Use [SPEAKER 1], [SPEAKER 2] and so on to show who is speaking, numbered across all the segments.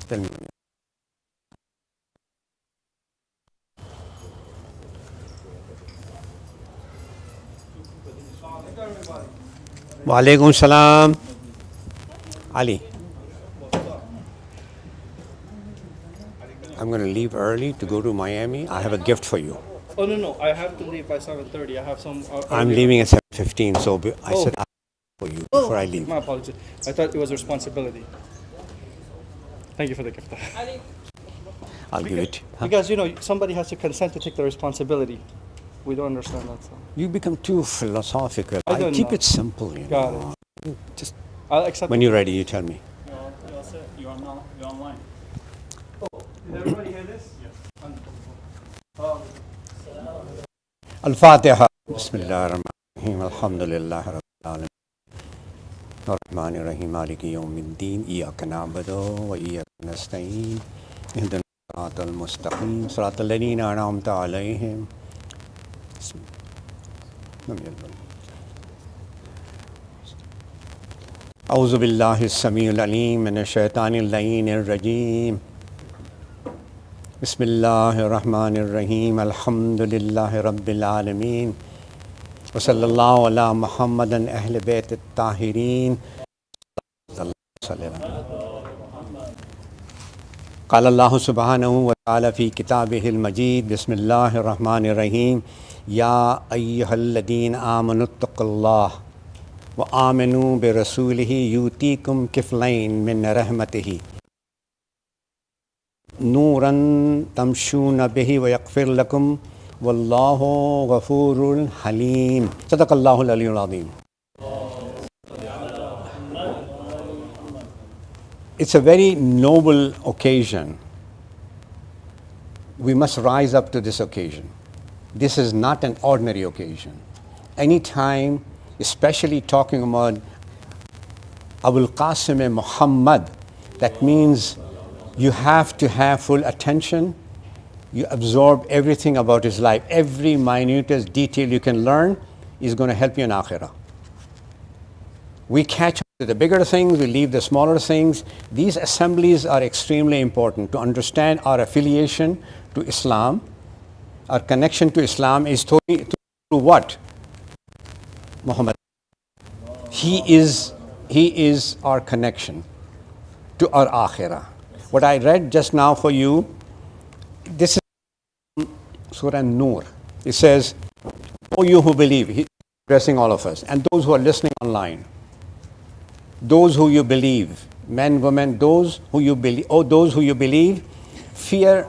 [SPEAKER 1] Tell me. Wa alaikum salam. Ali. I'm going to leave early to go to Miami. I have a gift for you.
[SPEAKER 2] Oh, no. I have to leave by 7:30. I have some...
[SPEAKER 1] I'm leaving at 7:15, so I said for you before I leave.
[SPEAKER 2] My apologies. I thought it was a responsibility. Thank you for the gift.
[SPEAKER 1] I'll give it.
[SPEAKER 2] Because, somebody has to consent to take the responsibility. We don't understand that. So.
[SPEAKER 1] You become too philosophical.
[SPEAKER 2] I
[SPEAKER 1] keep it simple.
[SPEAKER 2] Got it.
[SPEAKER 1] Just
[SPEAKER 2] I'll accept
[SPEAKER 1] when you're ready, you tell me.
[SPEAKER 2] You're online. Oh, did everybody hear this? Yes.
[SPEAKER 1] Al-Fatiha. Bismillahir-Rahmanir-Rahim. Alhamdulillahi Rabbil Alamin. Ar-Rahmanir-Rahim. Maliki Yawmiddin. Iyyaka na'budu wa iyyaka nasta'in. Ihdinas siratal mustaqim. Siratal ladzina an'amta 'alaihim. أعوذ بالله السميع العليم من الشيطان اللعين الرجيم بسم الله الرحمن الرحيم الحمد لله رب العالمين وصلى الله على محمد أهل بيت الطاهرين قال الله سبحانه وتعالى في كتابه المجيد بسم الله الرحمن الرحيم يا أيها الذين آمنوا اتقوا الله وآمنوا برسوله يؤتيكم كفلين من رحمته نورا تمشون به ويغفر لكم والله غفور حليم صدق الله العلي العظيم. It's a very noble occasion. We must rise up to this occasion. This is not an ordinary occasion. Anytime, especially talking about Abul Qasim Muhammad, that means you have to have full attention. You absorb everything about his life. Every minutest detail you can learn is going to help you in Akhirah. We catch up to the bigger things, we leave the smaller things. These assemblies are extremely important to understand our affiliation to Islam. Our connection to Islam is through what? Muhammad. He is our connection to our Akhirah. What I read just now for you, this is Surah Nur. It says, "O you who believe," he's addressing all of us, and those who are listening online, those who you believe, men, women, those who you believe, those who you believe, fear.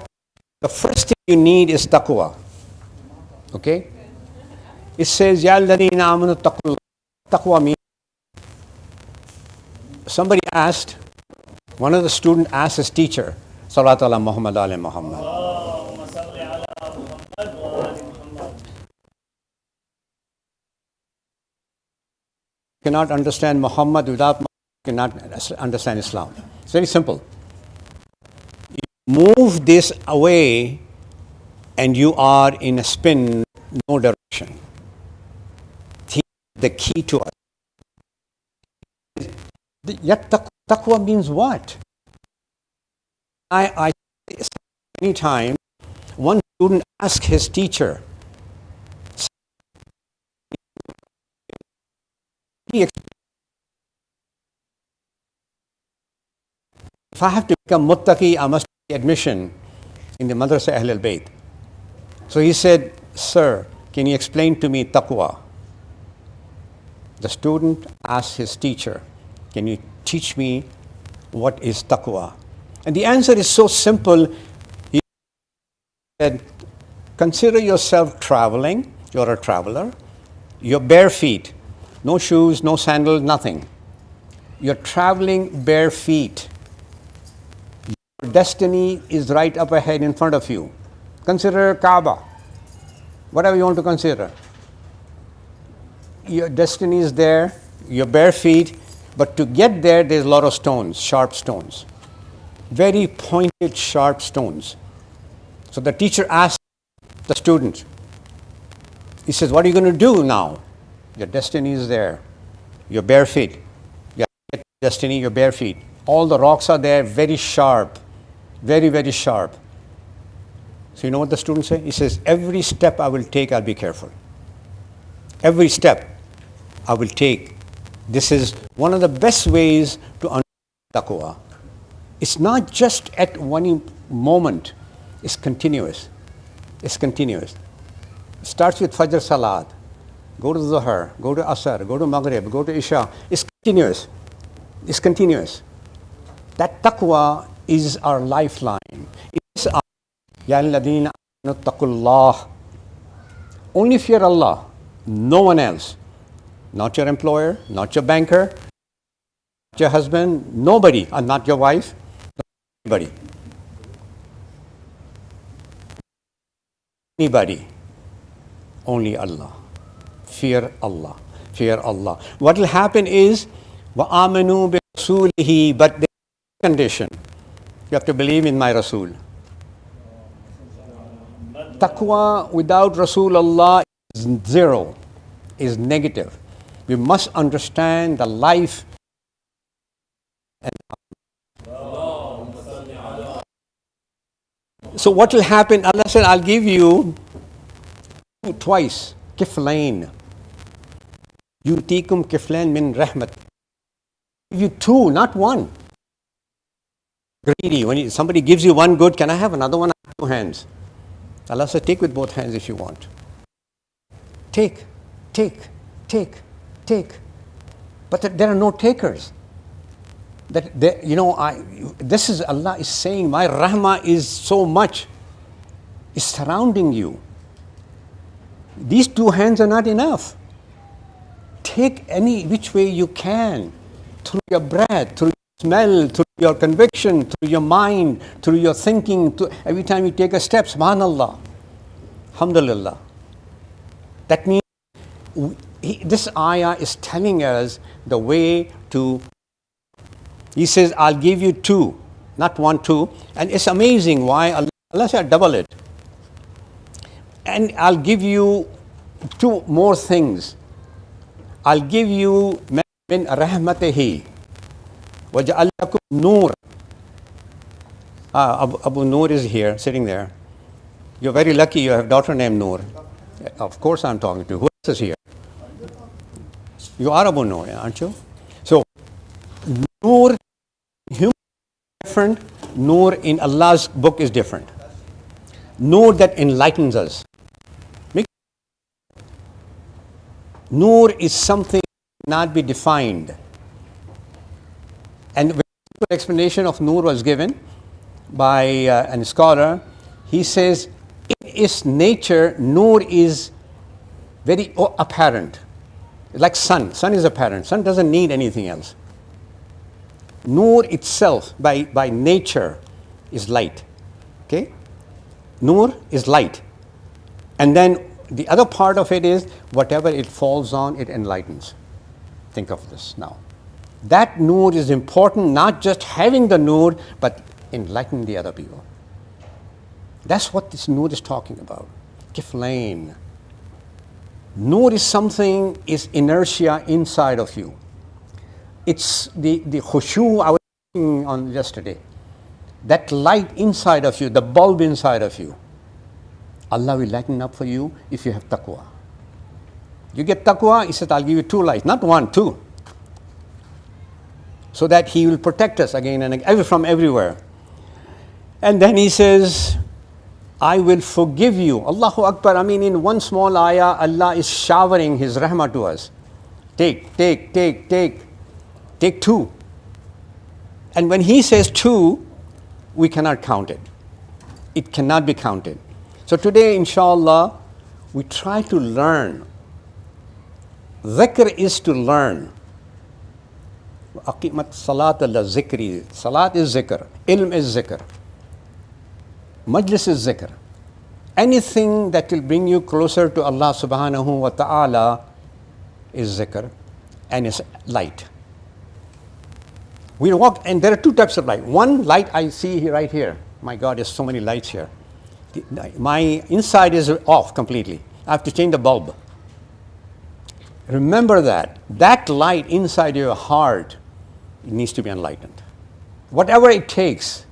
[SPEAKER 1] The first thing you need is taqwa. Okay? It says, Ya alladhina amanu taqullah. Taqwa means, somebody asked, one of the students asked his teacher, Salat ala Muhammad ala Muhammad. Cannot understand Muhammad without Muhammad, cannot understand Islam. It's very simple. You move this away and you are in a spin, no direction. The key to us. Yet taqwa means what? I anytime one student asks his teacher, if I have to become muttaqi, I must take admission in the Madrasa Ahl al-Bayt. So he said, "Sir, can you explain to me taqwa?" The student asked his teacher, "Can you teach me what is taqwa?" And the answer is so simple. He said, "Consider yourself traveling. You're a traveler. You're bare feet. No shoes, no sandals, nothing. You're traveling bare feet. Your destiny is right up ahead in front of you. Consider Kaaba. Whatever you want to consider. Your destiny is there, your bare feet, but to get there, there's a lot of stones, sharp stones. Very pointed, sharp stones." So the teacher asked the student, He says, what are you going to do now? Your destiny is there. Your bare feet. Your destiny, your bare feet. All the rocks are there, very sharp. Very, very sharp. So you know what the student says? He says, every step I will take, I'll be careful. Every step I will take. This is one of the best ways to understand taqwa. It's not just at one moment. It's continuous. It's continuous. It starts with Fajr Salat. Go to Zuhr, go to Asr, go to Maghrib, go to Isha. It's continuous. It's continuous. That taqwa is our lifeline. It's our Ya alladhina amanu taqullah. Only fear Allah, no one else. Not your employer, not your banker, not your husband, nobody, and not your wife, anybody. Anybody. Only Allah. Fear Allah. Fear Allah. What will happen is, وَآمَنُوا بِرَسُولِهِ, but the condition, you have to believe in my Rasul. Taqwa without Rasulullah is zero, is negative. We must understand the life and so what will happen? Allah said, I'll give you twice, kiflain. Yutikum kiflain min rahmat. Give you two, not one. Greedy. When somebody gives you one good, can I have another one? I have two hands. Allah said, take with both hands if you want. Take. But there are no takers. This is Allah is saying, my rahmah is so much. It's surrounding you. These two hands are not enough. Take any which way you can. Through your breath, through your smell, through your conviction, through your mind, through your thinking. Every time you take a step, subhanallah, alhamdulillah. That means this ayah is telling us the way to. He says, I'll give you two, not one, two. And it's amazing why Allah said, double it. And I'll give you two more things. I'll give you min rahmatihi waj'al lakum nur. Abu Noor is here, sitting there. You're very lucky you have a daughter named Noor. Of course I'm talking to you. Who else is here? You are Abu Noor, aren't you? So, Noor, human is different. Noor in Allah's book is different. Noor that enlightens us. Noor is something that cannot be defined. And when the explanation of Noor was given by a scholar, he says, in its nature, Noor is very apparent. Like sun. Sun is apparent. Sun doesn't need anything else. Noor itself, by nature, is light. Okay? Noor is light. And then the other part of it is, whatever it falls on, it enlightens. Think of this now. That Noor is important, not just having the Noor, but enlightening the other people. That's what this Noor is talking about. Kiflain. Noor is something, is inertia inside of you. It's the khushu I was talking on yesterday. That light inside of you, the bulb inside of you. Allah will lighten up for you if you have taqwa. You get taqwa, He said, I'll give you two lights, not one, two. So that He will protect us again and again, from everywhere. And then He says, I will forgive you. Allahu Akbar. I mean, in one small ayah, Allah is showering His rahmah to us. Take two. And when He says two, we cannot count it. It cannot be counted. So today, inshallah, we try to learn. Zikr is to learn. Aqimat salat ala zikri. Salat is zikr. Ilm is zikr. Majlis is zikr. Anything that will bring you closer to Allah subhanahu wa ta'ala is zikr and is light. We walk, and there are two types of light. One light I see right here. My God, there's so many lights here. My inside is off completely. I have to change the bulb. Remember that. That light inside your heart needs to be enlightened. Whatever it takes,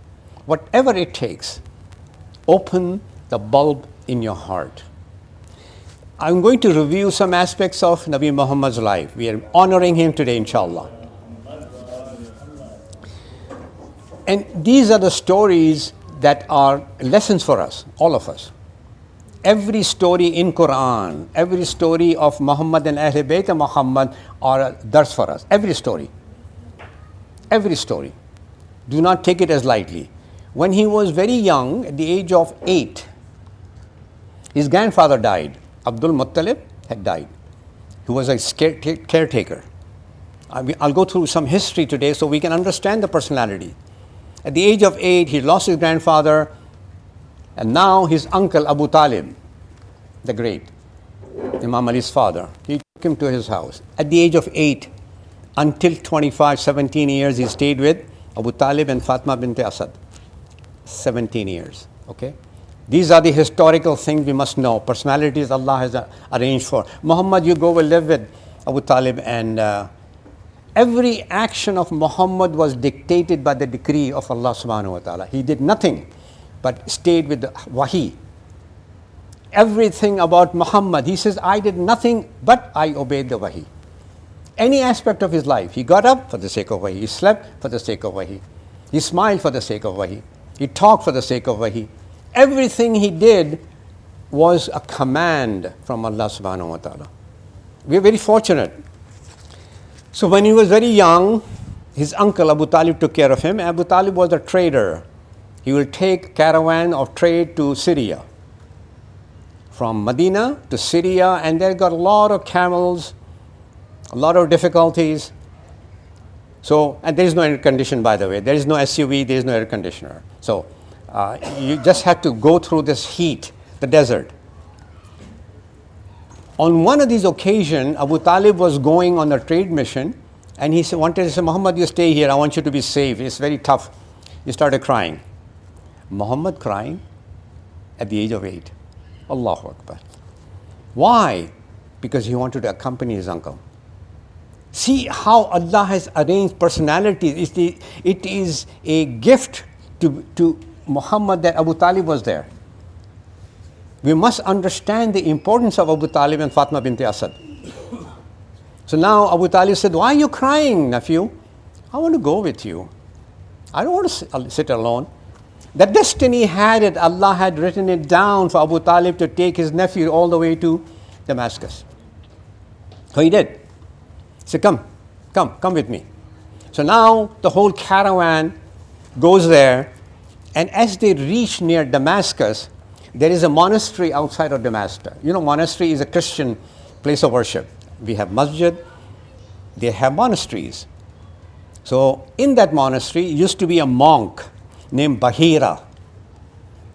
[SPEAKER 1] open the bulb in your heart. I'm going to review some aspects of Nabi Muhammad's life. We are honoring him today, inshallah. And these are the stories that are lessons for us, all of us. Every story in Quran, every story of Muhammad and Ahl Bayt Muhammad are a dars for us. Every story. Every story. Do not take it as lightly. When he was very young, at the age of 8, his grandfather died. Abdul Muttalib had died. He was a caretaker. I'll go through some history today so we can understand the personality. At the age of 8, he lost his grandfather, and now his uncle Abu Talib, the great, Imam Ali's father, he took him to his house. At the age of 8, until 25, 17 years, he stayed with Abu Talib and Fatima bint Asad. 17 years, okay? These are the historical things we must know. Personalities Allah has arranged for. Muhammad, you go will live with Abu Talib, and every action of Muhammad was dictated by the decree of Allah subhanahu wa ta'ala. He did nothing but stayed with the wahi. Everything about Muhammad, he says, I did nothing but I obeyed the wahi. Any aspect of his life, he got up for the sake of wahi. He slept for the sake of wahi. He smiled for the sake of wahi. He talked for the sake of wahi. Everything he did was a command from Allah subhanahu wa ta'ala. We are very fortunate. So when he was very young, his uncle Abu Talib took care of him. Abu Talib was a trader. He will take caravan of trade to Syria. From Medina to Syria, and they got a lot of camels, a lot of difficulties. So, and there is no air conditioner, by the way. There is no SUV, there is no air conditioner. So, you just have to go through this heat, the desert. On one of these occasions, Abu Talib was going on a trade mission, and he wanted to say, Muhammad, you stay here. I want you to be safe. It's very tough. He started crying. Muhammad crying at the age of 8. Allahu Akbar. Why? Because he wanted to accompany his uncle. See how Allah has arranged personalities. It is a gift to Muhammad that Abu Talib was there. We must understand the importance of Abu Talib and Fatima bint Asad. So now Abu Talib said, why are you crying, nephew? I want to go with you. I don't want to sit alone. The destiny had it. Allah had written it down for Abu Talib to take his nephew all the way to Damascus. So he did. He said, come with me. So now the whole caravan goes there, and as they reach near Damascus, there is a monastery outside of Damascus. You know, monastery is a Christian place of worship. We have masjid, they have monasteries. So in that monastery used to be a monk named Bahira.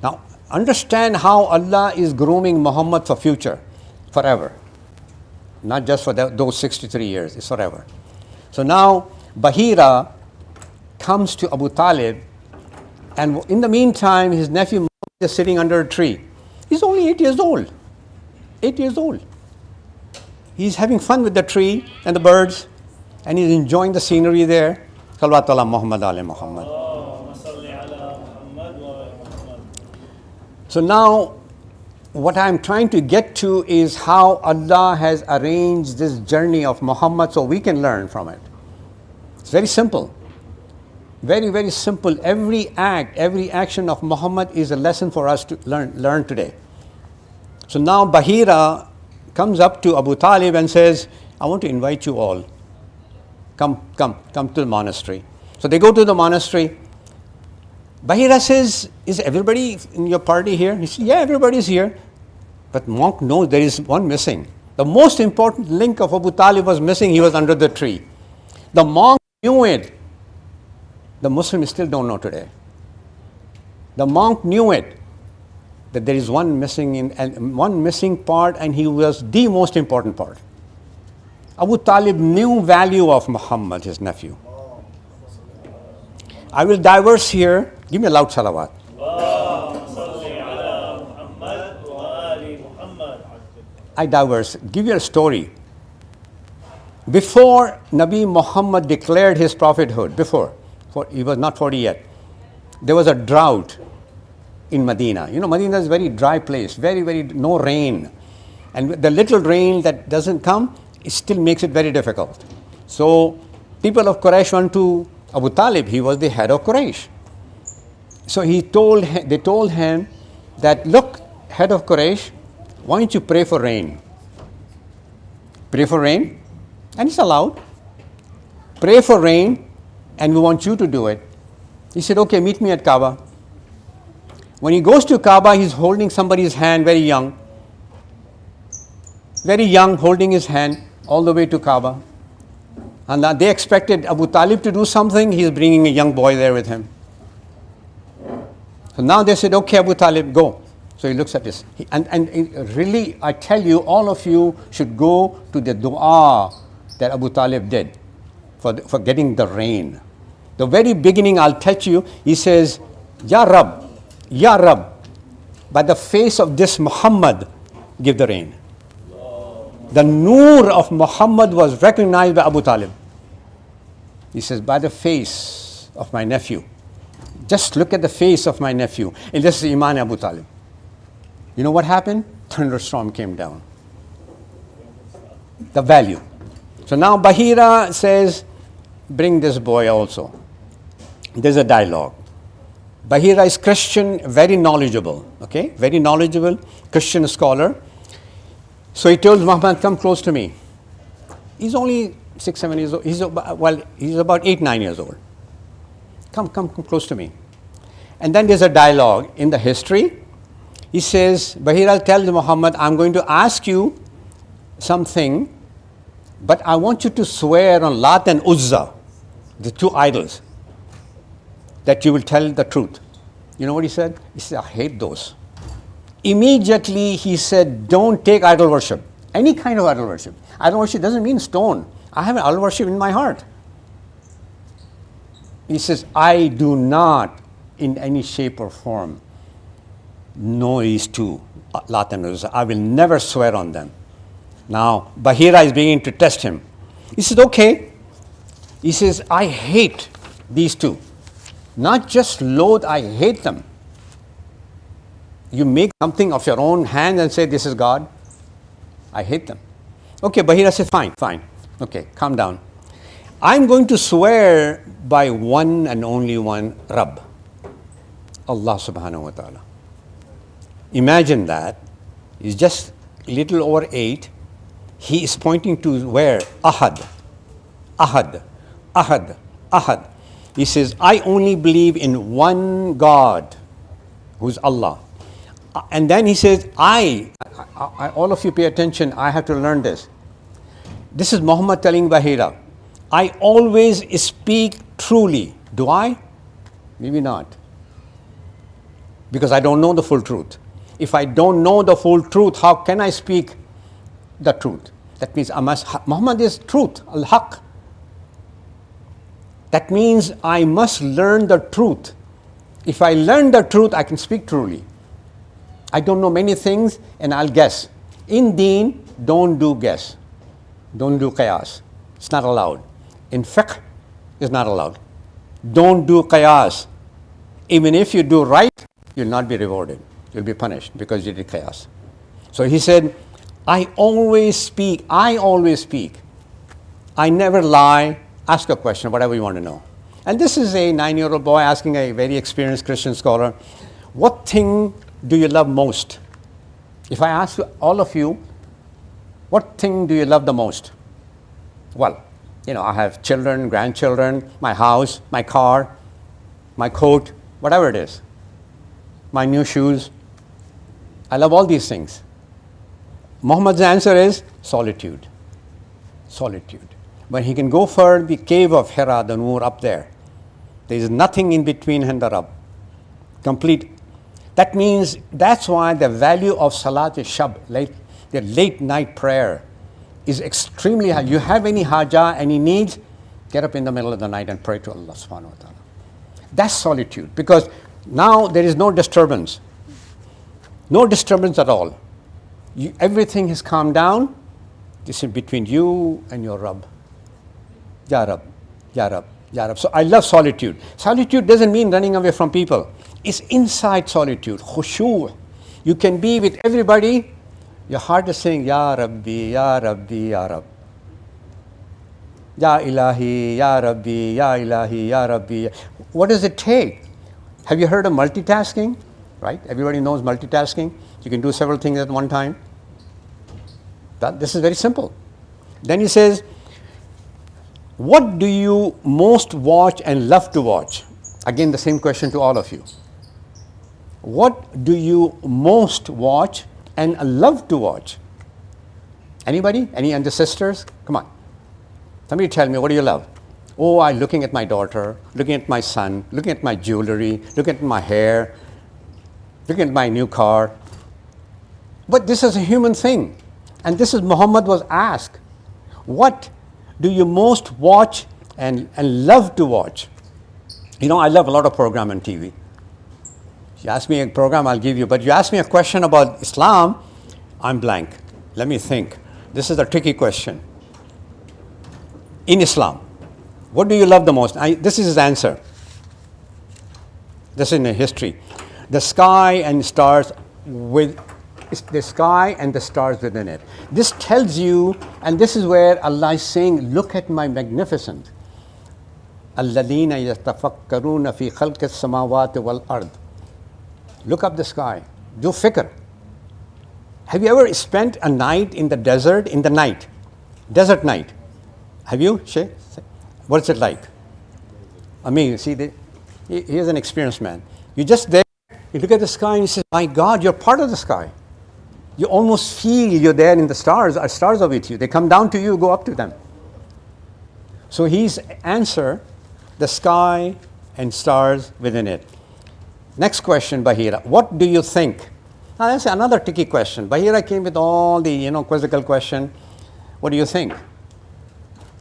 [SPEAKER 1] Now understand how Allah is grooming Muhammad for future, forever. Not just for those 63 years, it's forever. So now Bahira comes to Abu Talib, and in the meantime his nephew is sitting under a tree. He's only 8 years old. 8 years old. He's having fun with the tree and the birds, and he's enjoying the scenery there. Salawat ala Muhammad ala Muhammad. So now what I'm trying to get to is how Allah has arranged this journey of Muhammad so we can learn from it. It's very simple. Very, very simple. Every act, every action of Muhammad is a lesson for us to learn today. So now Bahira comes up to Abu Talib and says, I want to invite you all. Come to the monastery. So they go to the monastery. Bahira says, is everybody in your party here? He says, yeah, everybody's here. But monk knows there is one missing. The most important link of Abu Talib was missing. He was under the tree. The monk knew it. The Muslims still don't know today. The monk knew it, that there is one missing part, and he was the most important part. Abu Talib knew value of Muhammad, his nephew. I will diverse here. Give me a loud salawat. I diverse. Give you a story. Before Nabi Muhammad declared his prophethood, he was not 40 yet, there was a drought in Medina. You know, Medina is a very dry place, very, no rain. And the little rain that doesn't come, it still makes it very difficult. So people of Quraysh went to Abu Talib. He was the head of Quraysh. So they told him that, look, head of Quraysh, why don't you pray for rain? Pray for rain, and it's allowed. Pray for rain, and we want you to do it. He said, okay, meet me at Kaaba. When he goes to Kaaba, he's holding somebody's hand, very young, holding his hand all the way to Kaaba. And they expected Abu Talib to do something. He's bringing a young boy there with him. So now they said, okay, Abu Talib, go. So he looks at this. Really, I tell you, all of you should go to the dua that Abu Talib did for getting the rain. The very beginning, I'll touch you. He says, Ya Rab, by the face of this Muhammad, give the rain. The noor of Muhammad was recognized by Abu Talib. He says, by the face of my nephew. Just look at the face of my nephew. And this is Iman Abu Talib. You know what happened? Thunderstorm came down. The value. So now Bahira says, bring this boy also. There's a dialogue. Bahira is Christian, very knowledgeable. Okay? Very knowledgeable, Christian scholar. So he told Muhammad, come close to me. He's only 6, 7 years old. He's about 8, 9 years old. Come close to me. And then there's a dialogue in the history. He says, Bahira tells Muhammad, I'm going to ask you something, but I want you to swear on Lat and Uzza, the 2 idols, that you will tell the truth. You know what he said? He said, I hate those. Immediately he said, don't take idol worship. Any kind of idol worship. Idol worship doesn't mean stone. I have an idol worship in my heart. He says, I do not in any shape or form know these 2, Lat and Uzza. I will never swear on them. Now, Bahira is beginning to test him. He says, okay. He says, I hate these 2. Not just loathe, I hate them. You make something of your own hand and say, this is God. I hate them. Okay, Bahira says, fine. Okay, calm down. I'm going to swear by one and only one Rabb, Allah subhanahu wa ta'ala. Imagine that. He's just a little over 8. He is pointing to where? Ahad. He says, I only believe in one God, who's Allah. And then he says, I all of you pay attention, I have to learn this. This is Muhammad telling Bahira, I always speak truly. Do I? Maybe not. Because I don't know the full truth. If I don't know the full truth, how can I speak the truth? That means Muhammad is truth, al-haq. That means I must learn the truth. If I learn the truth, I can speak truly. I don't know many things and I'll guess. In deen, don't do guess. Don't do qiyas. It's not allowed. In fiqh, it's not allowed. Don't do qiyas. Even if you do right, you'll not be rewarded. You'll be punished because you did qiyas. So he said, I always speak. I never lie. Ask a question, whatever you want to know. And this is a 9-year-old boy asking a very experienced Christian scholar, what thing do you love most? If I ask all of you, what thing do you love the most? Well, I have children, grandchildren, my house, my car, my coat, whatever it is, my new shoes. I love all these things. Muhammad's answer is solitude. When he can go for the cave of Hira, the Noor up there, there is nothing in between him and the Rabb. Complete. That means that's why the value of Salat al-Shab, the late night prayer, is extremely high. You have any haja, any needs, get up in the middle of the night and pray to Allah subhanahu wa ta'ala. That's solitude, because now there is no disturbance. No disturbance at all. Everything has calmed down. This is between you and your Rabb. Ya Rab, Ya Rab, Ya Rab. So I love solitude. Solitude doesn't mean running away from people. It's inside solitude, khushu'. You can be with everybody. Your heart is saying, Ya Rabbi, Ya Rabbi, Ya Rab. Ya Ilahi, Ya Rabbi, Ya Ilahi, Ya Rabbi. What does it take? Have you heard of multitasking? Right? Everybody knows multitasking. You can do several things at one time. This is very simple. Then he says, what do you most watch and love to watch? Again, the same question to all of you. What do you most watch and love to watch? Anybody? Any other sisters? Come on. Somebody tell me, what do you love? Oh, I'm looking at my daughter, looking at my son, looking at my jewelry, looking at my hair, looking at my new car. But this is a human thing. And this is Muhammad was asked, what do you most watch and love to watch? You know, I love a lot of program on TV. You ask me a program, I'll give you. But you ask me a question about Islam, I'm blank. Let me think. This is a tricky question. In Islam, what do you love the most? This is his answer. This is in history. The sky and stars the sky and the stars within it. This tells you, and this is where Allah is saying, look at my magnificent. الَّذِينَ يَتَفَكَّرُونَ فِي خَلْقِ السَّمَاوَاتِ وَالْأَرْضِ. Look up the sky. Do fikr. Have you ever spent a night in the desert in the night? Desert night. Have you, Shay? What's it like? I mean, see, here's an experienced man. You just there, you look at the sky and you say, my God, you're part of the sky. You almost feel you're there in the stars. Stars are with you. They come down to you, go up to them. So his answer, the sky and stars within it. Next question, Bahira. What do you think? Now that's another tricky question. Bahira came with all the, quizzical question. What do you think?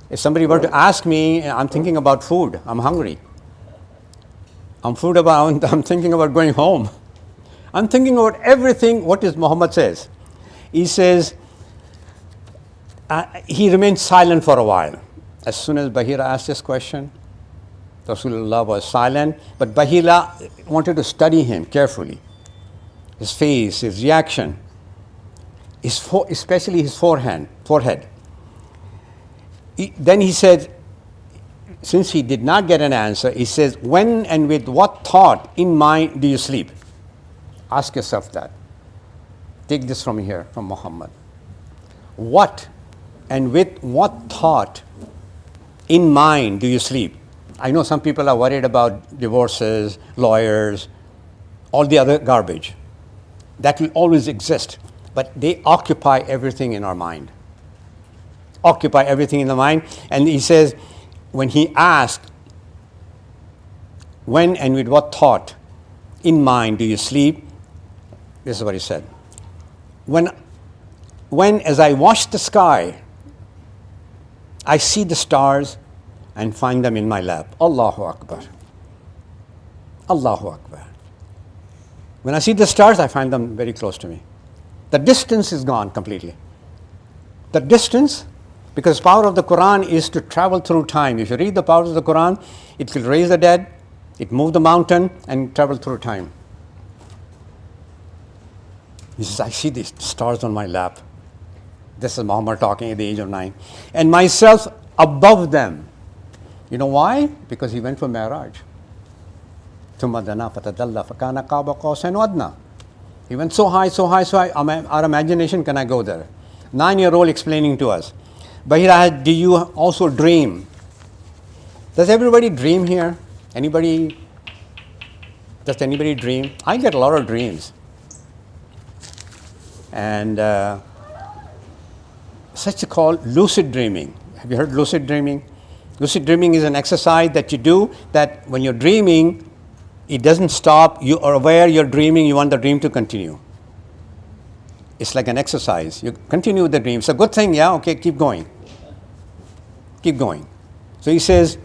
[SPEAKER 1] If somebody were to ask me, I'm thinking about food. I'm hungry. I'm thinking about going home. I'm thinking about everything. What is Muhammad says? He says, he remained silent for a while. As soon as Bahira asked this question, Rasulullah was silent, but Bahira wanted to study him carefully. His face, his reaction, especially his forehead. Then he said, since he did not get an answer, he says, when and with what thought in mind do you sleep? Ask yourself that. Take this from here, from Muhammad. What and with what thought in mind do you sleep? I know some people are worried about divorces, lawyers, all the other garbage. That will always exist, but they occupy everything in our mind. Occupy everything in the mind. And he says, when he asked, when and with what thought in mind do you sleep? This is what he said. When as I watch the sky, I see the stars and find them in my lap. Allahu Akbar. Allahu Akbar. When I see the stars, I find them very close to me. The distance is gone completely. The distance, because the power of the Quran is to travel through time. If you read the power of the Quran, it will raise the dead, it move the mountain, and travel through time. He says, I see these stars on my lap. This is Muhammad talking at the age of 9. And myself above them. You know why? Because he went for Mi'raj. ثُمَّ دَنَا فَتَدَلَّى فَكَانَ قَابَ قَوْسَيْنِ وَأَدْنَى. He went so high. Our imagination cannot go there. 9-year-old explaining to us. Bahira, do you also dream? Does everybody dream here? Anybody? Does anybody dream? I get a lot of dreams. And such called lucid dreaming. Have you heard lucid dreaming? Lucid dreaming is an exercise that you do that when you're dreaming, it doesn't stop. You are aware you're dreaming, you want the dream to continue. It's like an exercise. You continue with the dream. It's a good thing, yeah? Okay, keep going. Keep going. So he says,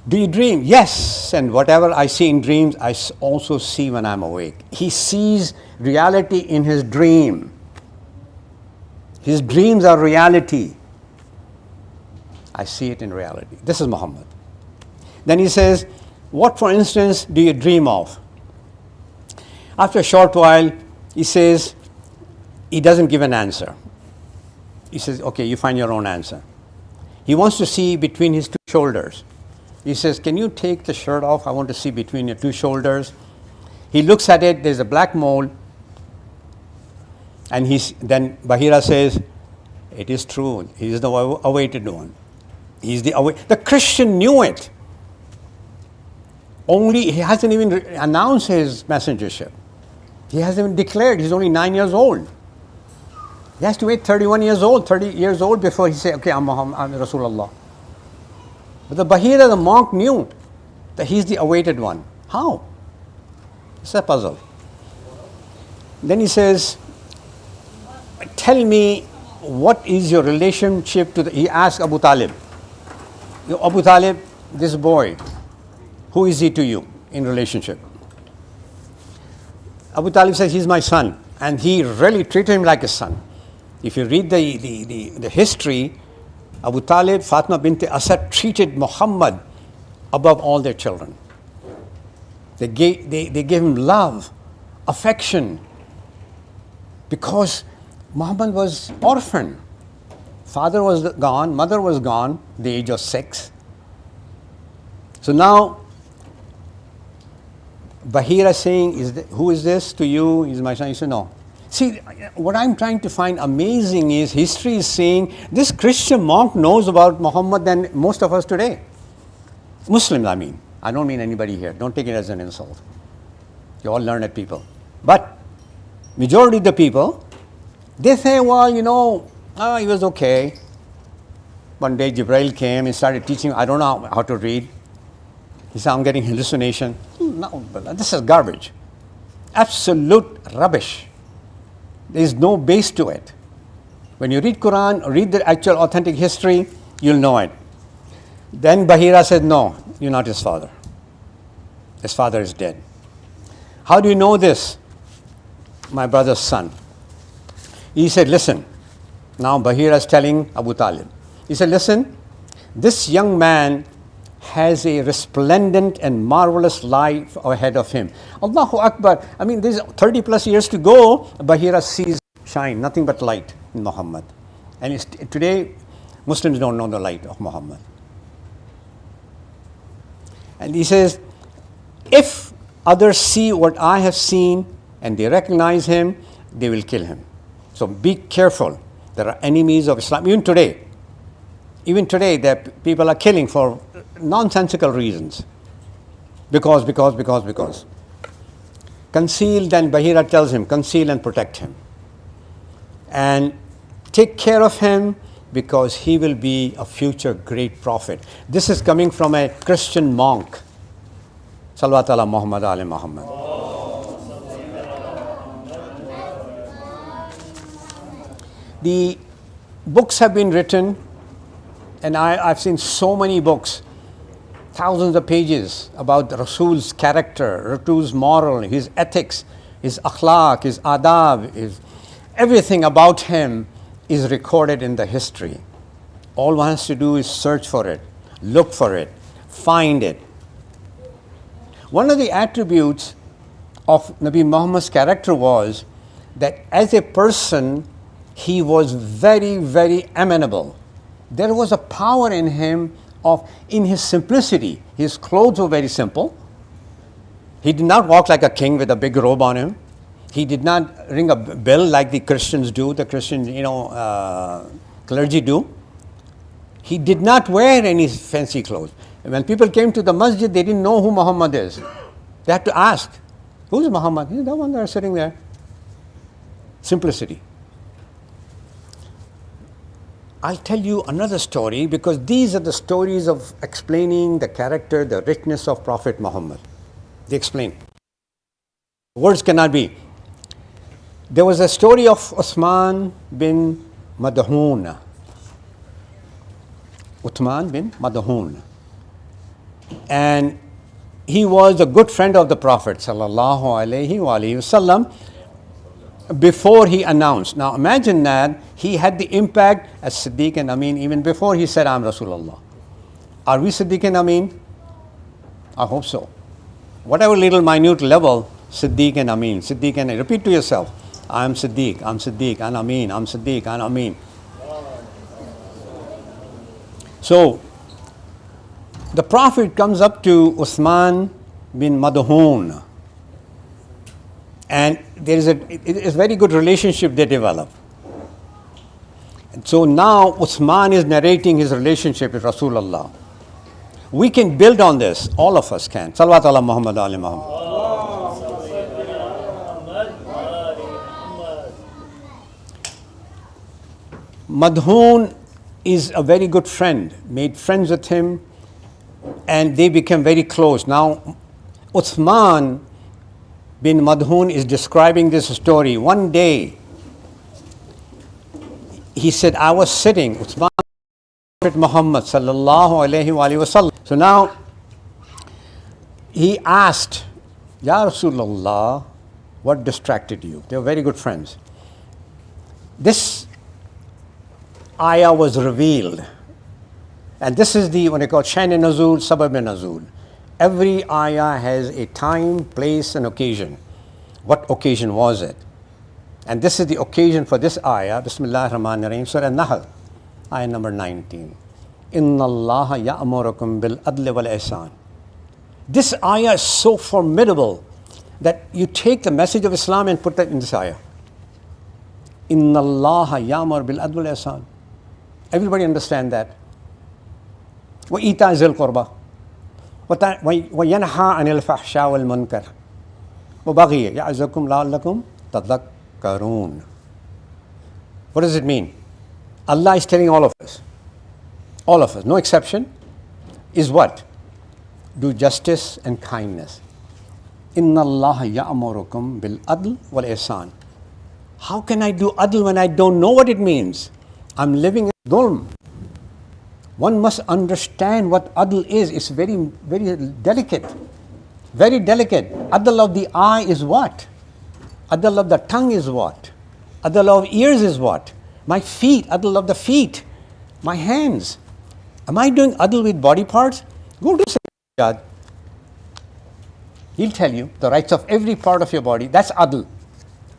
[SPEAKER 1] do you dream? Yes, and whatever I see in dreams, I also see when I'm awake. He sees reality in his dream. His dreams are reality. I see it in reality. This is Muhammad. Then he says, what, for instance, do you dream of? After a short while, he says, he doesn't give an answer. He says, okay, you find your own answer. He wants to see between his two shoulders. He says, can you take the shirt off? I want to see between your two shoulders. He looks at it, there's a black mole. And then Bahira says, it is true. He is the awaited one. The Christian knew it. Only he hasn't even announced his messengership. He hasn't even declared. He's only 9 years old. He has to wait 30 years old before he says, okay, I'm Muhammad, I'm Rasulullah. But the Bahira, the monk, knew that he's the awaited one. How? It's a puzzle. Then he says, tell me, what is your relationship to he asked Abu Talib. Abu Talib, this boy, who is he to you in relationship? Abu Talib says, he's my son. And he really treated him like a son. If you read the history, Abu Talib, Fatima bint Asad treated Muhammad above all their children. They gave him love, affection, because Muhammad was orphan. Father was gone, mother was gone, the age of 6. So now, Bahira saying, who is this to you? He's my son. He said, no. See, what I'm trying to find amazing is history is saying this Christian monk knows about Muhammad than most of us today. Muslims, I mean. I don't mean anybody here. Don't take it as an insult. You all learned people. But majority of the people, they say, well, he was okay. One day Jibreel came and started teaching. I don't know how to read. He said, I'm getting hallucination. No, this is garbage. Absolute rubbish. There is no base to it. When you read Quran, read the actual authentic history, you'll know it. Then Bahira said, no, you're not his father. His father is dead. How do you know this? My brother's son. He said, listen. Now Bahira is telling Abu Talib. He said, listen, this young man has a resplendent and marvelous life ahead of him. Allahu Akbar. I mean, there's 30 plus years to go. Bahira sees shine, nothing but light in Muhammad. And today, Muslims don't know the light of Muhammad. And he says, if others see what I have seen and they recognize him, they will kill him. So be careful. There are enemies of Islam. Even today, that people are killing for nonsensical reasons. Because. Conceal, then Bahira tells him, conceal and protect him. And take care of him because he will be a future great prophet. This is coming from a Christian monk. Salawat ala Muhammad ala Muhammad. The books have been written, and I've seen so many books, thousands of pages about Rasul's character, Rasul's moral, his ethics, his akhlaq, his adab, everything about him is recorded in the history. All one has to do is search for it, look for it, find it. One of the attributes of Nabi Muhammad's character was that as a person, he was very, very amenable. There was a power in him in his simplicity. His clothes were very simple. He did not walk like a king with a big robe on him. He did not ring a bell like the Christians do, the Christian, clergy do. He did not wear any fancy clothes. When people came to the masjid, they didn't know who Muhammad is. They had to ask, who's Muhammad? He's the one that is sitting there. Simplicity. I'll tell you another story because these are the stories of explaining the character, the richness of Prophet Muhammad. They explain. Words cannot be. There was a story of Uthman bin Mad'un. Uthman bin Mad'un. And he was a good friend of the Prophet sallallahu alaihi wasallam. before he announced. Now imagine that he had the impact as Siddiq and Amin even before he said, I'm Rasulullah. Are we Siddiq and Amin? I hope so. Whatever little minute level, Siddiq and Amin. Siddiq and repeat to yourself, I'm Siddiq, and Amin, I'm Siddiq, and Amin. So, the Prophet comes up to Uthman bin Madhun, and there is a very good relationship they develop. And so now Uthman is narrating his relationship with Rasulullah. We can build on this, all of us can. Salawat ala Muhammad ali Muhammad. Madhun is a very good friend, made friends with him, and they became very close. Now, Uthman bin Madhun is describing this story. One day, he said, I was sitting, Uthman, Prophet Muhammad sallallahu alayhi wa sallam. So now, he asked, Ya Rasulullah, what distracted you? They were very good friends. This ayah was revealed. And this is the, when they call Sha'n Nazul, Sabab Nazul. Every ayah has a time, place, and occasion. What occasion was it? And this is the occasion for this ayah, Bismillah ar-Rahman ar-Rahim, Surah Nahl, ayah number 19. Inna Allah ya'murukum bil adli wal ihsan. This ayah is so formidable that you take the message of Islam and put that in this ayah. Inna Allah ya'mur bil adli wal ihsan. Everybody understand that. وَإِيتَاءِ ذِي الْقُرْبَى وَيَنْهَى عَنِ الْفَحْشَاءِ وَالْمُنكَرِ وَبَغْيِ يَعِظُكُمْ لَعَلَّكُمْ تَذَكَّرُونَ. What does it mean? Allah is telling all of us, no exception, is what? Do justice and kindness. Inna Allah ya'murukum bil adl wal ihsan. How can I do adl when I don't know what it means? I'm living in dhulm. One must understand what adl is. It's very, very delicate. Very delicate. Adl of the eye is what? Adl of the tongue is what? Adl of ears is what? My feet, adl of the feet. My hands. Am I doing adl with body parts? Go to Sayyid. He'll tell you the rights of every part of your body. That's adl.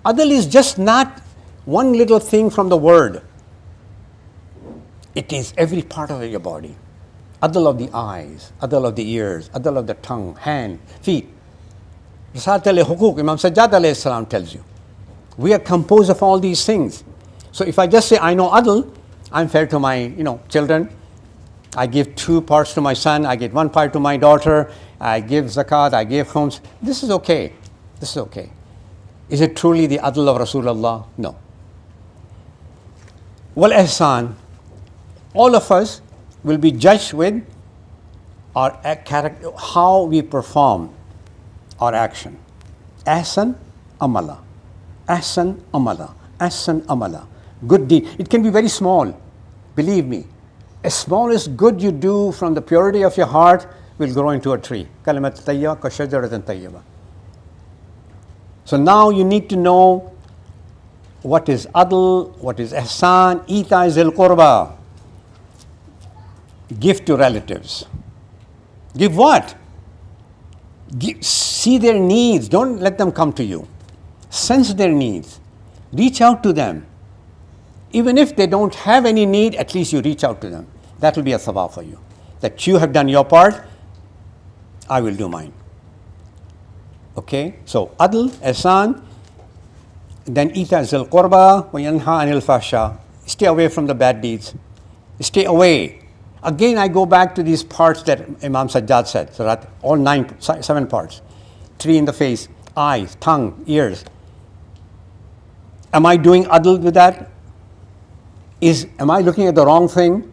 [SPEAKER 1] Adl is just not one little thing from the word. It is every part of your body. Adl of the eyes, adl of the ears, adl of the tongue, hand, feet. Risat al-Hukuk, Imam Sajjad alayhi salam tells you. We are composed of all these things. So if I just say, I know adl, I'm fair to my children. I give 2 parts to my son, I give 1 part to my daughter, I give zakat, I give khums. This is okay. This is okay. Is it truly the adl of Rasulullah? No. Wal ihsan. All of us will be judged with our character, how we perform our action. Ahsan amala. Ahsan amala. Ahsan amala. Good deed. It can be very small. Believe me. As small as good you do from the purity of your heart will grow into a tree. Kalimat tayyiba ka shajaratan tayyiba. So now you need to know what is adl, what is ihsan, ita zil qurba. Give to relatives. Give what? See their needs. Don't let them come to you. Sense their needs. Reach out to them. Even if they don't have any need, at least you reach out to them. That will be a thawab for you. That you have done your part, I will do mine. Okay? So, adl, ihsan, then ita zil qurba, wa yanha anil fahsha. Stay away from the bad deeds. Stay away. Again, I go back to these parts that Imam Sajjad said. So that all 7 parts. 3 in the face, eyes, tongue, ears. Am I doing adl with that? Am I looking at the wrong thing?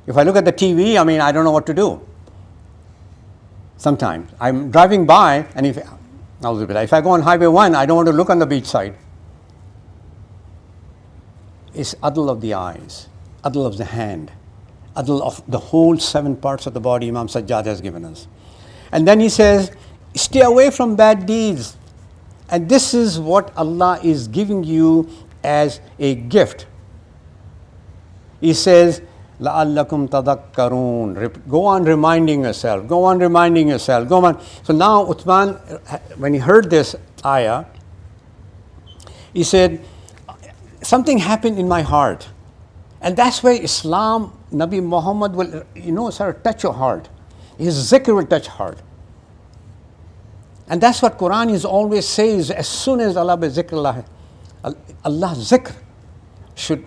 [SPEAKER 1] If I look at the TV, I don't know what to do. Sometimes. I'm driving by, and if I go on Highway 1, I don't want to look on the beach side. It's adl of the eyes, adl of the hand, adl of the whole 7 parts of the body Imam Sajjad has given us. And then he says, stay away from bad deeds. And this is what Allah is giving you as a gift. He says, لَعَلَّكُمْ تَذَكَّرُونَ. Go on reminding yourself. Go on reminding yourself. Go on. So now Uthman, when he heard this ayah, he said, something happened in my heart. And that's why Islam, Nabi Muhammad will, sort of touch your heart. His zikr will touch heart. And that's what Quran is always says, as soon as Allah bi zikrullah, Allah's zikr should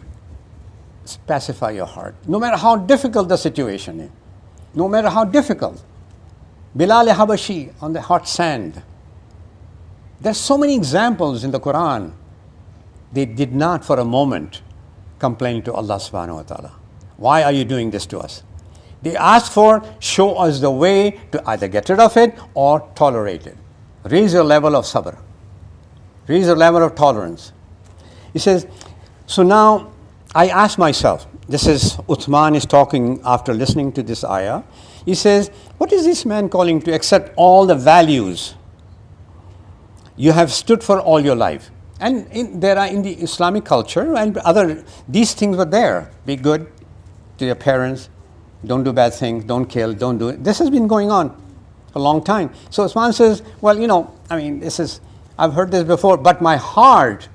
[SPEAKER 1] pacify your heart. No matter how difficult the situation is. No matter how difficult. Bilal Habashi on the hot sand. There's so many examples in the Quran. They did not for a moment complain to Allah subhanahu wa ta'ala. Why are you doing this to us? They asked for, show us the way to either get rid of it or tolerate it. Raise your level of sabr. Raise your level of tolerance. He says, so now I ask myself, this is Uthman is talking after listening to this ayah. He says, what is this man calling to accept all the values you have stood for all your life? And there are in the Islamic culture and these things were there. Be good to your parents, don't do bad things, don't kill, don't do it. This has been going on for a long time. So Uthman says, well, I've heard this before, but my heart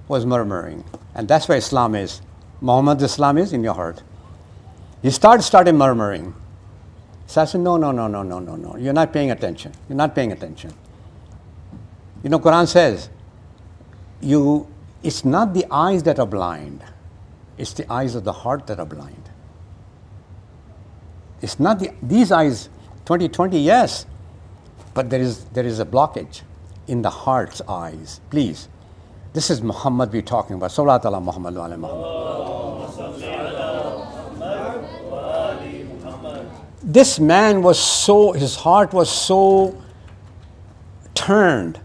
[SPEAKER 1] was murmuring. And that's where Islam is. Muhammad's Islam is in your heart. He started murmuring. So I said, no. You're not paying attention. You're not paying attention. Quran says, it's not the eyes that are blind. It's the eyes of the heart that are blind. It's not these eyes, 2020, yes. But there is a blockage in the heart's eyes. Please. This is Muhammad we're talking about. Salawat ala Muhammad wa ala Muhammad. This man his heart was so turned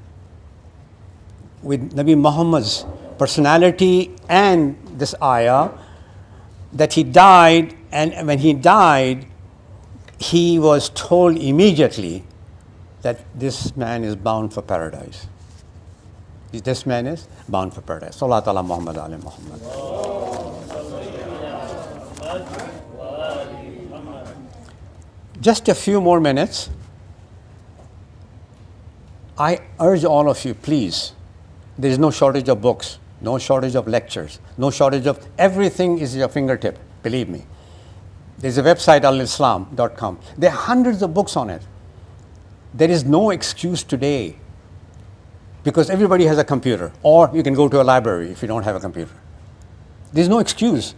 [SPEAKER 1] with Nabi Muhammad's personality and this ayah that he died, and when he died, he was told immediately that this man is bound for paradise. This man is bound for paradise. Salawat ala Muhammad ala Muhammad. Just a few more minutes. I urge all of you, please. There is no shortage of books, no shortage of lectures, no shortage of everything is at your fingertip. Believe me. There's a website, alislam.com. There are hundreds of books on it. There is no excuse today because everybody has a computer, or you can go to a library if you don't have a computer. There's no excuse.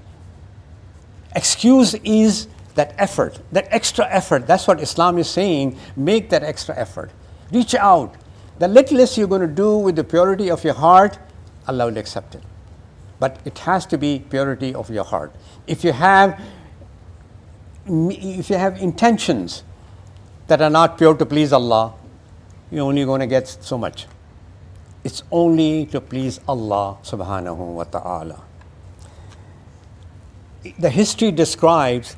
[SPEAKER 1] Excuse is that effort, that extra effort. That's what Islam is saying. Make that extra effort. Reach out. The littlest you're going to do with the purity of your heart, Allah will accept it. But it has to be purity of your heart. If you have intentions that are not pure to please Allah, you're only going to get so much. It's only to please Allah subhanahu wa ta'ala. The history describes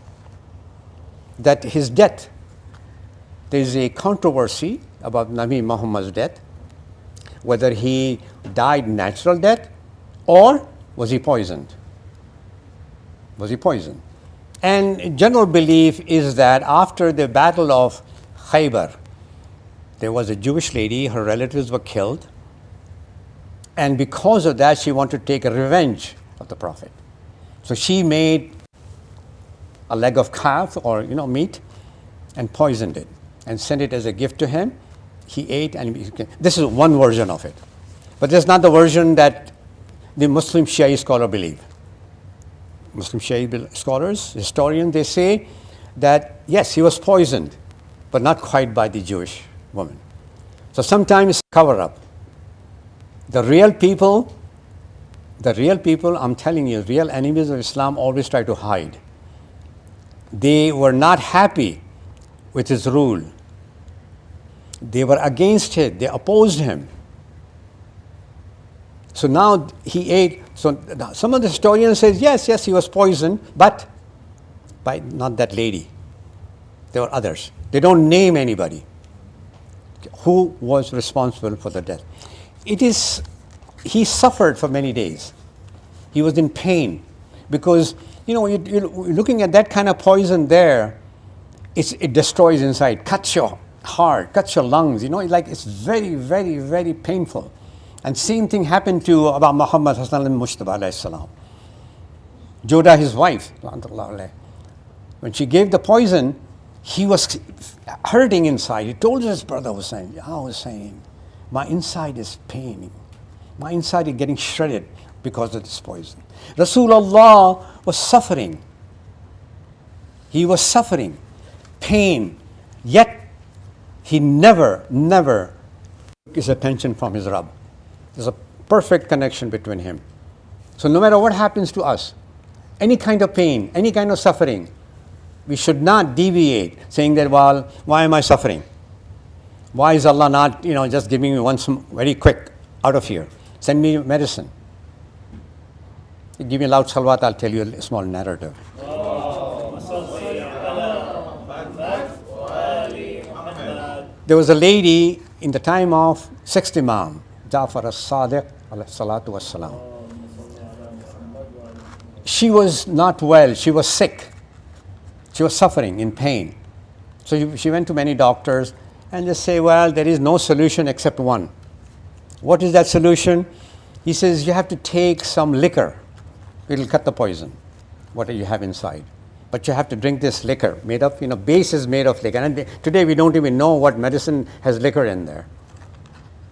[SPEAKER 1] that his death, there is a controversy about Nabi Muhammad's death, whether he died natural death or was he poisoned. Was he poisoned? And general belief is that after the battle of Khaybar, there was a Jewish lady, her relatives were killed, and because of that she wanted to take a revenge of the Prophet. So she made a leg of calf or meat and poisoned it and sent it as a gift to him. He ate, and this is one version of it. But this is not the version that the Muslim Shia scholar believe. Muslim Shia scholars, historians, they say that yes, he was poisoned, but not quite by the Jewish woman. So sometimes cover up. The real people, I'm telling you, real enemies of Islam always try to hide. They were not happy with his rule. They were against it. They opposed him. So now he ate. So some of the historians say, yes, he was poisoned, but by not that lady. There were others. They don't name anybody. Who was responsible for the death? He suffered for many days. He was in pain because, you're looking at that kind of poison there, it destroys inside, cuts your heart, cuts your lungs, it's very, very, very painful. And same thing happened to Aba Muhammad Mujtaba alayhi salam. Joda, his wife, when she gave the poison, he was hurting inside. He told his brother Hussein, my inside is paining. My inside is getting shredded because of this poison. Rasulullah was suffering. He was suffering pain, yet he never took his attention from his Rabb. There's a perfect connection between him. So no matter what happens to us, any kind of pain, any kind of suffering, we should not deviate, saying that, well, why am I suffering? Why is Allah not, just giving me some very quick, out of here? Send me medicine. Give me a loud salawat, I'll tell you a small narrative. There was a lady in the time of sixth Imam, Ja'far as-Sadiq, alayhi salatu wassalam. She was not well, she was sick. She was suffering in pain. So she went to many doctors and they say, well, there is no solution except one. What is that solution? He says, you have to take some liquor. It will cut the poison, what you have inside. But you have to drink this liquor, made of, base is made of liquor. And today we don't even know what medicine has liquor in there.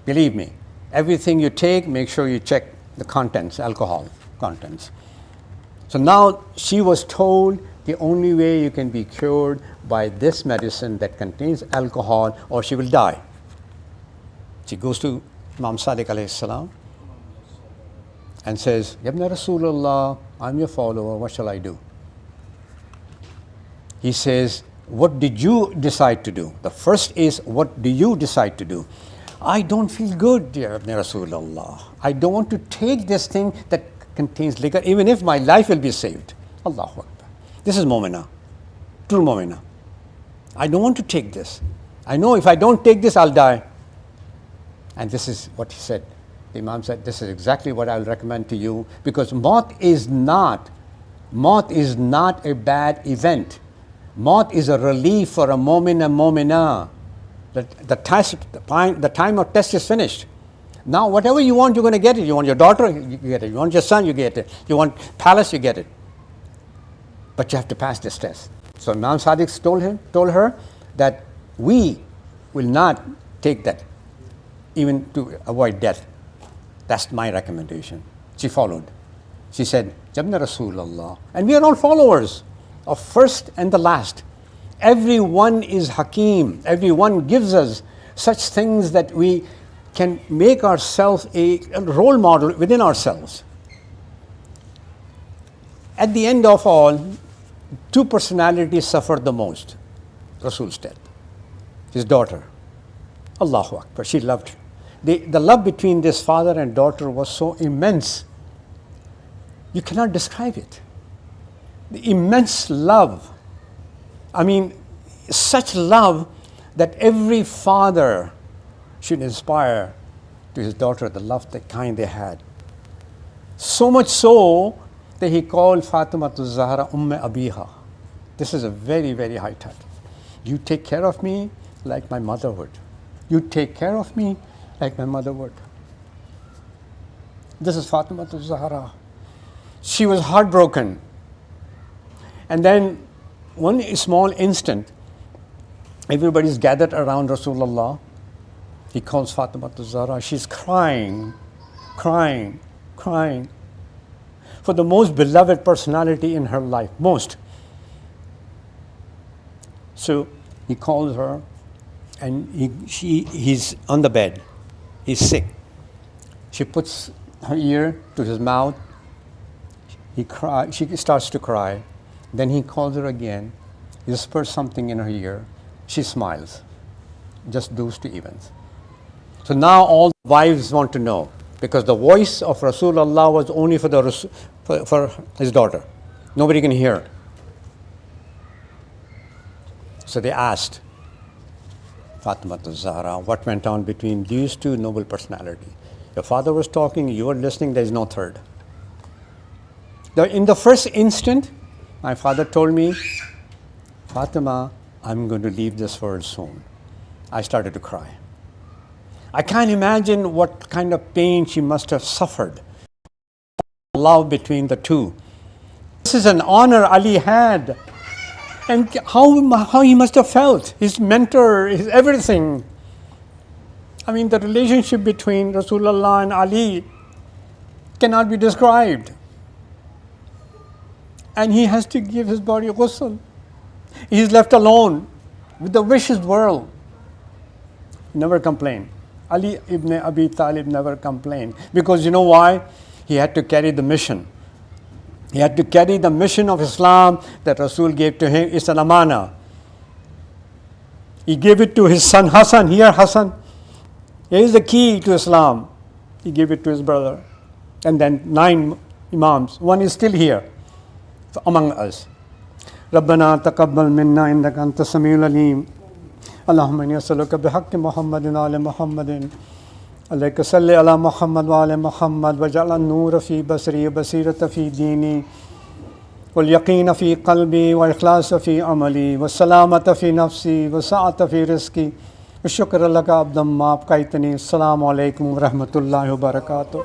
[SPEAKER 1] Believe me, everything you take, make sure you check the contents, alcohol contents. So now she was told the only way you can be cured by this medicine that contains alcohol or she will die. She goes to Imam Sadiq alayhi salam and says, Yabna Rasulullah, I'm your follower, what shall I do? He says, what did you decide to do? The first is, what do you decide to do? I don't feel good, dear Ibn Rasulullah. I don't want to take this thing that contains liquor, even if my life will be saved. Allahu Akbar. This is Momina, true Momina. I don't want to take this. I know if I don't take this, I'll die. And this is what he said. The Imam said, this is exactly what I'll recommend to you, because maut is not a bad event. Maut is a relief for a mu'min and mu'minah. The time of test is finished. Now whatever you want, you're going to get it. You want your daughter, you get it. You want your son, you get it. You want palace, you get it. But you have to pass this test. So Imam Sadiq told her that we will not take that, even to avoid death. That's my recommendation. She followed. She said, Jabna Rasulullah. And we are all followers of first and the last. Everyone is Hakim. Everyone gives us such things that we can make ourselves a role model within ourselves. At the end of all, two personalities suffered the most. Rasul's death. His daughter. Allahu Akbar. She loved him. The love between this father and daughter was so immense. You cannot describe it. The immense love. I mean, such love that every father should inspire to his daughter the love, the kind they had. So much so that he called Fatima to Zahra Abiha. This is a very, very high title. You take care of me like my mother would. You take care of me like my mother would. This is Fatima to Zahra. She was heartbroken. And then one small instant, everybody's gathered around Rasulullah. He calls Fatima to Zahra. She's crying for the most beloved personality in her life, most. So he calls her and he's on the bed. He's sick. She puts her ear to his mouth. She starts to cry. Then he calls her again. He whispers something in her ear. She smiles. Just those two events. So now all the wives want to know, because the voice of Rasulullah was only for his daughter. Nobody can hear. So they asked, Fatima Zahra, what went on between these two noble personalities. Your father was talking, you were listening, there is no third. In the first instant, my father told me, Fatima, I'm going to leave this world soon. I started to cry. I can't imagine what kind of pain she must have suffered. Love between the two. This is an honor Ali had. And how he must have felt, his mentor, his everything. I mean, the relationship between Rasulullah and Ali cannot be described. And he has to give his body ghusl. He is left alone with the vicious world. Never complained. Ali ibn Abi Talib never complained. Because you know why? He had to carry the mission. He had to carry the mission of Islam that Rasul gave to him. It's an amana. He gave it to his son Hassan. Here, Hassan, here is the key to Islam. He gave it to his brother. And then 9 imams. One is still here among us. ربنا تقبل منا إنك أنت السميع العليم اللهم إني أسألك بحق محمد وآل محمد عليك صل على محمد وآل محمد واجعل النور في بصري وبصيرة في ديني واليقين في قلبي والإخلاص في عملي والسلامة في نفسي والسعة في رزقي والشكر لك عبدا ما أبقيتني السلام عليكم ورحمة الله وبركاته.